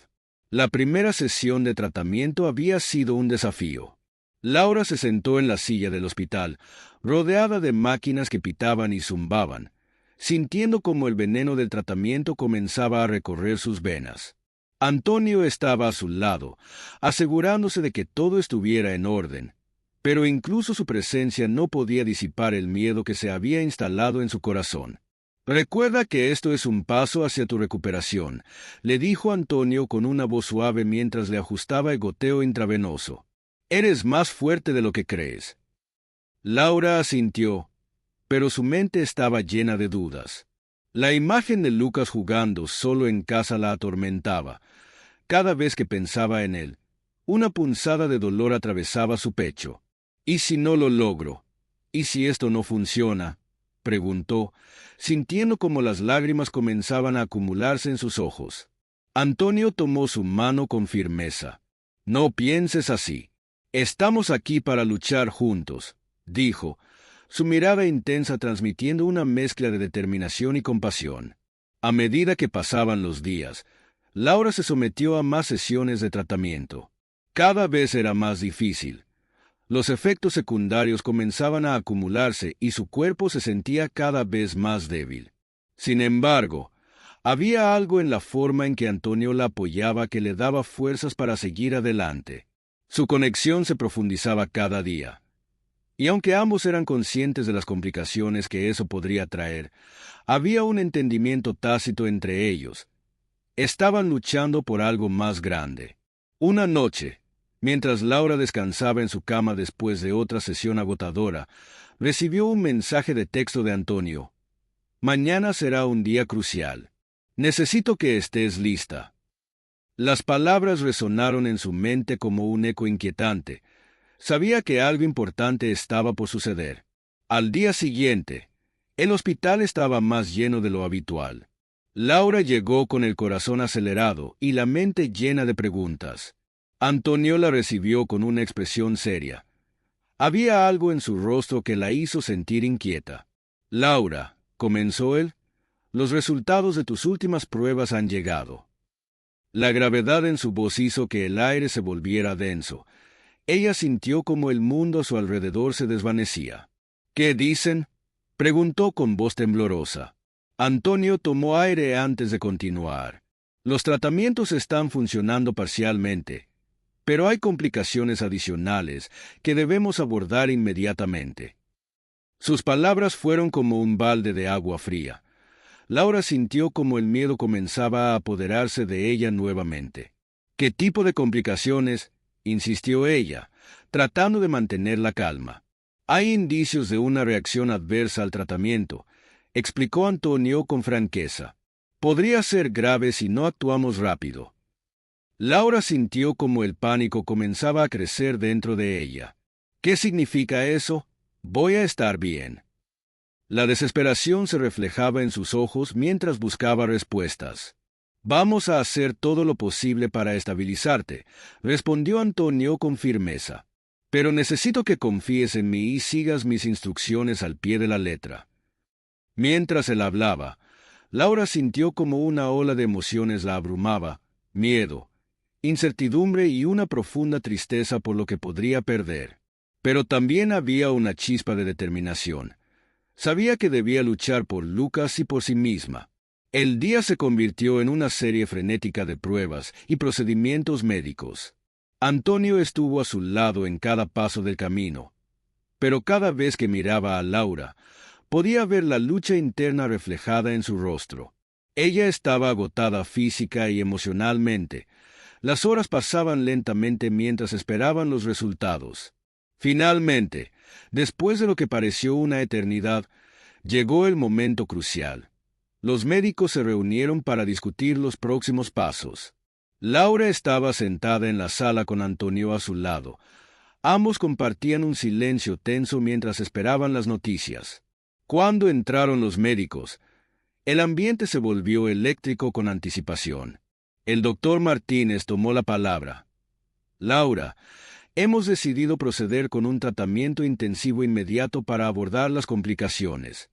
La primera sesión de tratamiento había sido un desafío. Laura se sentó en la silla del hospital, rodeada de máquinas que pitaban y zumbaban, sintiendo como el veneno del tratamiento comenzaba a recorrer sus venas. Antonio estaba a su lado, asegurándose de que todo estuviera en orden, pero incluso su presencia no podía disipar el miedo que se había instalado en su corazón. «Recuerda que esto es un paso hacia tu recuperación», le dijo Antonio con una voz suave mientras le ajustaba el goteo intravenoso. «Eres más fuerte de lo que crees». Laura asintió, pero su mente estaba llena de dudas. La imagen de Lucas jugando solo en casa la atormentaba. Cada vez que pensaba en él, una punzada de dolor atravesaba su pecho. «¿Y si no lo logro? ¿Y si esto no funciona?», preguntó, sintiendo como las lágrimas comenzaban a acumularse en sus ojos. Antonio tomó su mano con firmeza. «No pienses así. Estamos aquí para luchar juntos», dijo, su mirada intensa transmitiendo una mezcla de determinación y compasión. A medida que pasaban los días, Laura se sometió a más sesiones de tratamiento. Cada vez era más difícil. Los efectos secundarios comenzaban a acumularse y su cuerpo se sentía cada vez más débil. Sin embargo, había algo en la forma en que Antonio la apoyaba que le daba fuerzas para seguir adelante. Su conexión se profundizaba cada día. Y aunque ambos eran conscientes de las complicaciones que eso podría traer, había un entendimiento tácito entre ellos. Estaban luchando por algo más grande. Una noche, mientras Laura descansaba en su cama después de otra sesión agotadora, recibió un mensaje de texto de Antonio. «Mañana será un día crucial. Necesito que estés lista». Las palabras resonaron en su mente como un eco inquietante, Sabía que algo importante estaba por suceder. Al día siguiente, el hospital estaba más lleno de lo habitual. Laura llegó con el corazón acelerado y la mente llena de preguntas. Antonio la recibió con una expresión seria. Había algo en su rostro que la hizo sentir inquieta. Laura, comenzó él, los resultados de tus últimas pruebas han llegado. La gravedad en su voz hizo que el aire se volviera denso. Ella sintió como el mundo a su alrededor se desvanecía. ¿Qué dicen?, preguntó con voz temblorosa. Antonio tomó aire antes de continuar. Los tratamientos están funcionando parcialmente, pero hay complicaciones adicionales que debemos abordar inmediatamente. Sus palabras fueron como un balde de agua fría. Laura sintió como el miedo comenzaba a apoderarse de ella nuevamente. ¿Qué tipo de complicaciones?, insistió ella, tratando de mantener la calma. Hay indicios de una reacción adversa al tratamiento, explicó Antonio con franqueza. Podría ser grave si no actuamos rápido. Laura sintió como el pánico comenzaba a crecer dentro de ella. ¿Qué significa eso? Voy a estar bien. La desesperación se reflejaba en sus ojos mientras buscaba respuestas. Vamos a hacer todo lo posible para estabilizarte, respondió Antonio con firmeza. Pero necesito que confíes en mí y sigas mis instrucciones al pie de la letra. Mientras él hablaba, Laura sintió como una ola de emociones la abrumaba, miedo, incertidumbre y una profunda tristeza por lo que podría perder. Pero también había una chispa de determinación. Sabía que debía luchar por Lucas y por sí misma. El día se convirtió en una serie frenética de pruebas y procedimientos médicos. Antonio estuvo a su lado en cada paso del camino, pero cada vez que miraba a Laura, podía ver la lucha interna reflejada en su rostro. Ella estaba agotada física y emocionalmente. Las horas pasaban lentamente mientras esperaban los resultados. Finalmente, después de lo que pareció una eternidad, llegó el momento crucial. Los médicos se reunieron para discutir los próximos pasos. Laura estaba sentada en la sala con Antonio a su lado. Ambos compartían un silencio tenso mientras esperaban las noticias. Cuando entraron los médicos, el ambiente se volvió eléctrico con anticipación. El doctor Martínez tomó la palabra. Laura, hemos decidido proceder con un tratamiento intensivo inmediato para abordar las complicaciones.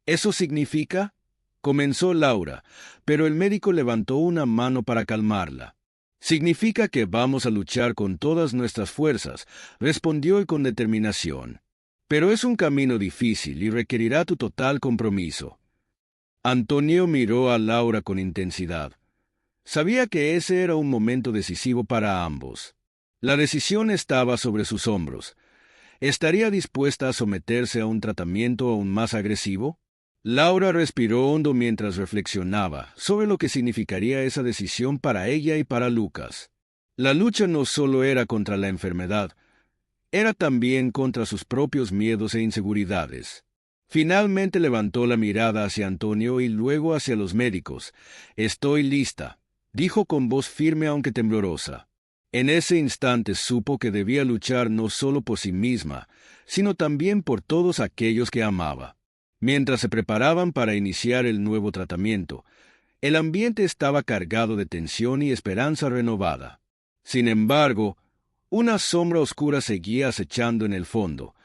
¿Eso significa? Comenzó Laura, pero el médico levantó una mano para calmarla. Significa que vamos a luchar con todas nuestras fuerzas, respondió él con determinación. Pero es un camino difícil y requerirá tu total compromiso. Antonio miró a Laura con intensidad. Sabía que ese era un momento decisivo para ambos. La decisión estaba sobre sus hombros. ¿Estaría dispuesta a someterse a un tratamiento aún más agresivo? Laura respiró hondo mientras reflexionaba sobre lo que significaría esa decisión para ella y para Lucas. La lucha no solo era contra la enfermedad, era también contra sus propios miedos e inseguridades. Finalmente levantó la mirada hacia Antonio y luego hacia los médicos. «Estoy lista», dijo con voz firme aunque temblorosa. En ese instante supo que debía luchar no solo por sí misma, sino también por todos aquellos que amaba. Mientras se preparaban para iniciar el nuevo tratamiento, el ambiente estaba cargado de tensión y esperanza renovada. Sin embargo, una sombra oscura seguía acechando en el fondo.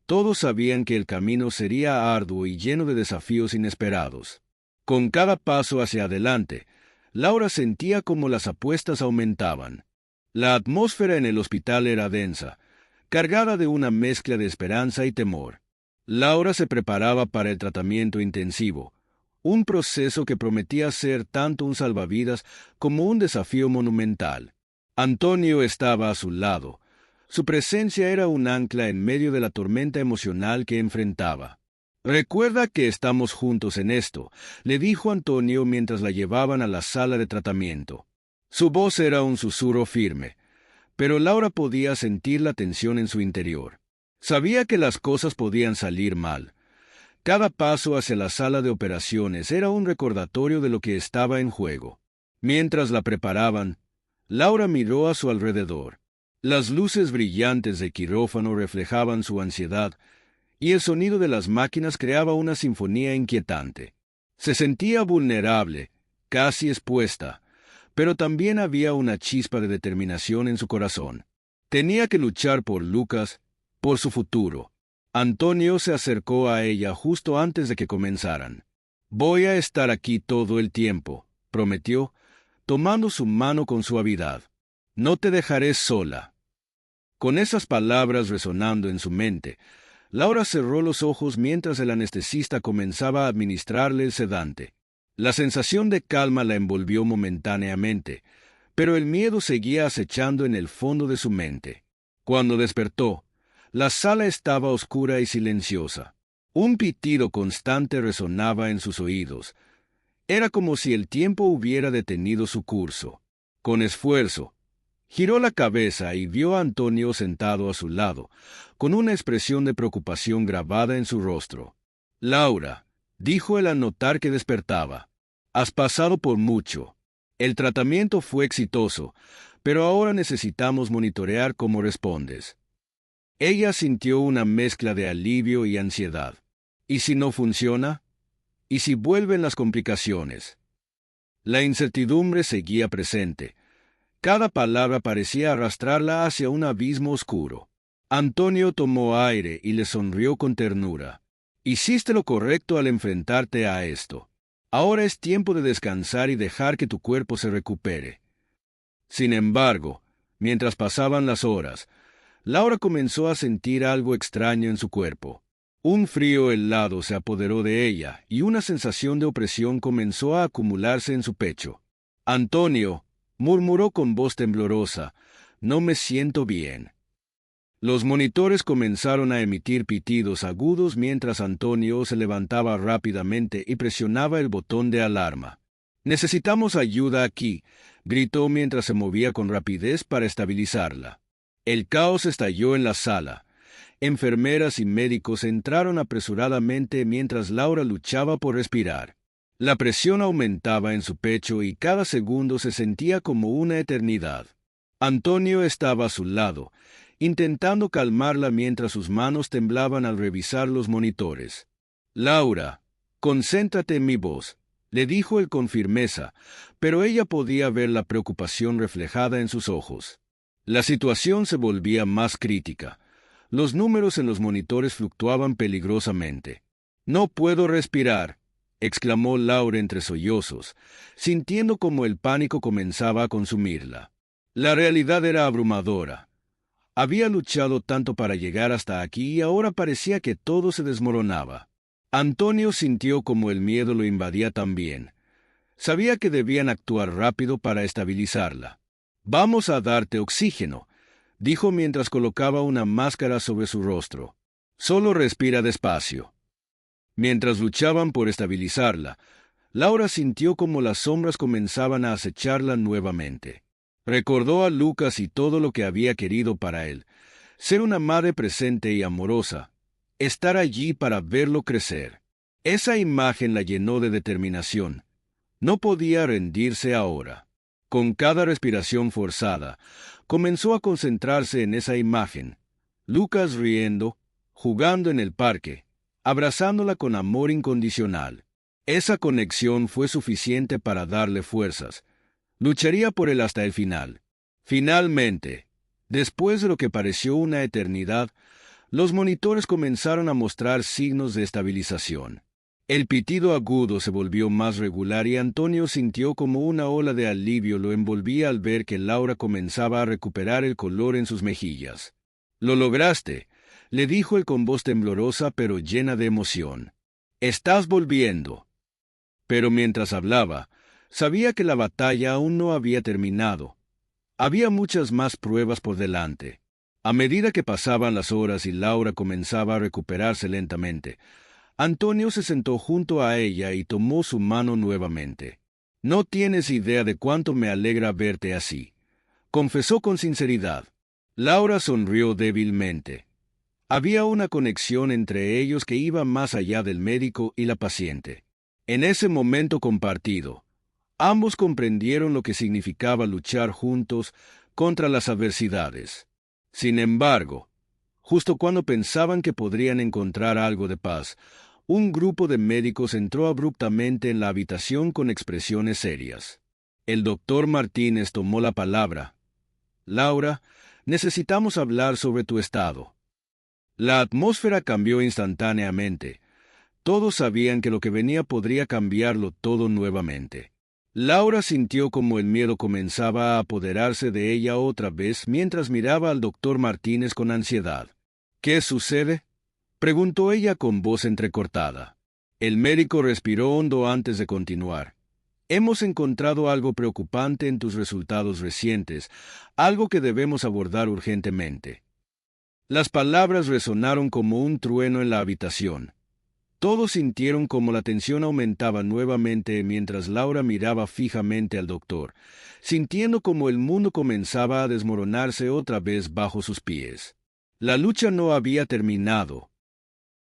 Todos sabían que el camino sería arduo y lleno de desafíos inesperados. Con cada paso hacia adelante, Laura sentía como las apuestas aumentaban. La atmósfera en el hospital era densa, cargada de una mezcla de esperanza y temor. Laura se preparaba para el tratamiento intensivo, un proceso que prometía ser tanto un salvavidas como un desafío monumental. Antonio estaba a su lado. Su presencia era un ancla en medio de la tormenta emocional que enfrentaba. «Recuerda que estamos juntos en esto», le dijo Antonio mientras la llevaban a la sala de tratamiento. Su voz era un susurro firme, pero Laura podía sentir la tensión en su interior. Sabía que las cosas podían salir mal. Cada paso hacia la sala de operaciones era un recordatorio de lo que estaba en juego. Mientras la preparaban, Laura miró a su alrededor. Las luces brillantes de quirófano reflejaban su ansiedad, y el sonido de las máquinas creaba una sinfonía inquietante. Se sentía vulnerable, casi expuesta, pero también había una chispa de determinación en su corazón. Tenía que luchar por Lucas, por su futuro. Antonio se acercó a ella justo antes de que comenzaran. «Voy a estar aquí todo el tiempo», prometió, tomando su mano con suavidad. «No te dejaré sola». Con esas palabras resonando en su mente, Laura cerró los ojos mientras el anestesista comenzaba a administrarle el sedante. La sensación de calma la envolvió momentáneamente, pero el miedo seguía acechando en el fondo de su mente. Cuando despertó, la sala estaba oscura y silenciosa. Un pitido constante resonaba en sus oídos. Era como si el tiempo hubiera detenido su curso. Con esfuerzo, giró la cabeza y vio a Antonio sentado a su lado, con una expresión de preocupación grabada en su rostro. «Laura», dijo él al notar que despertaba, «has pasado por mucho. El tratamiento fue exitoso, pero ahora necesitamos monitorear cómo respondes». Ella sintió una mezcla de alivio y ansiedad. ¿Y si no funciona? ¿Y si vuelven las complicaciones? La incertidumbre seguía presente. Cada palabra parecía arrastrarla hacia un abismo oscuro. Antonio tomó aire y le sonrió con ternura. «Hiciste lo correcto al enfrentarte a esto. Ahora es tiempo de descansar y dejar que tu cuerpo se recupere». Sin embargo, mientras pasaban las horas, Laura comenzó a sentir algo extraño en su cuerpo. Un frío helado se apoderó de ella y una sensación de opresión comenzó a acumularse en su pecho. «Antonio», murmuró con voz temblorosa, «no me siento bien». Los monitores comenzaron a emitir pitidos agudos mientras Antonio se levantaba rápidamente y presionaba el botón de alarma. «Necesitamos ayuda aquí», gritó mientras se movía con rapidez para estabilizarla. El caos estalló en la sala. Enfermeras y médicos entraron apresuradamente mientras Laura luchaba por respirar. La presión aumentaba en su pecho y cada segundo se sentía como una eternidad. Antonio estaba a su lado, intentando calmarla mientras sus manos temblaban al revisar los monitores. «Laura, concéntrate en mi voz», le dijo él con firmeza, pero ella podía ver la preocupación reflejada en sus ojos. La situación se volvía más crítica. Los números en los monitores fluctuaban peligrosamente. «No puedo respirar», exclamó Laura entre sollozos, sintiendo como el pánico comenzaba a consumirla. La realidad era abrumadora. Había luchado tanto para llegar hasta aquí y ahora parecía que todo se desmoronaba. Antonio sintió como el miedo lo invadía también. Sabía que debían actuar rápido para estabilizarla. «Vamos a darte oxígeno», dijo mientras colocaba una máscara sobre su rostro. «Solo respira despacio». Mientras luchaban por estabilizarla, Laura sintió como las sombras comenzaban a acecharla nuevamente. Recordó a Lucas y todo lo que había querido para él, ser una madre presente y amorosa, estar allí para verlo crecer. Esa imagen la llenó de determinación. No podía rendirse ahora. Con cada respiración forzada, comenzó a concentrarse en esa imagen. Lucas riendo, jugando en el parque, abrazándola con amor incondicional. Esa conexión fue suficiente para darle fuerzas. Lucharía por él hasta el final. Finalmente, después de lo que pareció una eternidad, los monitores comenzaron a mostrar signos de estabilización. El pitido agudo se volvió más regular y Antonio sintió como una ola de alivio lo envolvía al ver que Laura comenzaba a recuperar el color en sus mejillas. «Lo lograste», le dijo él con voz temblorosa pero llena de emoción. «Estás volviendo». Pero mientras hablaba, sabía que la batalla aún no había terminado. Había muchas más pruebas por delante. A medida que pasaban las horas y Laura comenzaba a recuperarse lentamente, Antonio se sentó junto a ella y tomó su mano nuevamente. «No tienes idea de cuánto me alegra verte así», confesó con sinceridad. Laura sonrió débilmente. Había una conexión entre ellos que iba más allá del médico y la paciente. En ese momento compartido, ambos comprendieron lo que significaba luchar juntos contra las adversidades. Sin embargo, justo cuando pensaban que podrían encontrar algo de paz, un grupo de médicos entró abruptamente en la habitación con expresiones serias. El doctor Martínez tomó la palabra. Laura, necesitamos hablar sobre tu estado. La atmósfera cambió instantáneamente. Todos sabían que lo que venía podría cambiarlo todo nuevamente. Laura sintió como el miedo comenzaba a apoderarse de ella otra vez mientras miraba al doctor Martínez con ansiedad. ¿Qué sucede?, preguntó ella con voz entrecortada. El médico respiró hondo antes de continuar. Hemos encontrado algo preocupante en tus resultados recientes, algo que debemos abordar urgentemente. Las palabras resonaron como un trueno en la habitación. Todos sintieron como la tensión aumentaba nuevamente mientras Laura miraba fijamente al doctor, sintiendo como el mundo comenzaba a desmoronarse otra vez bajo sus pies. La lucha no había terminado,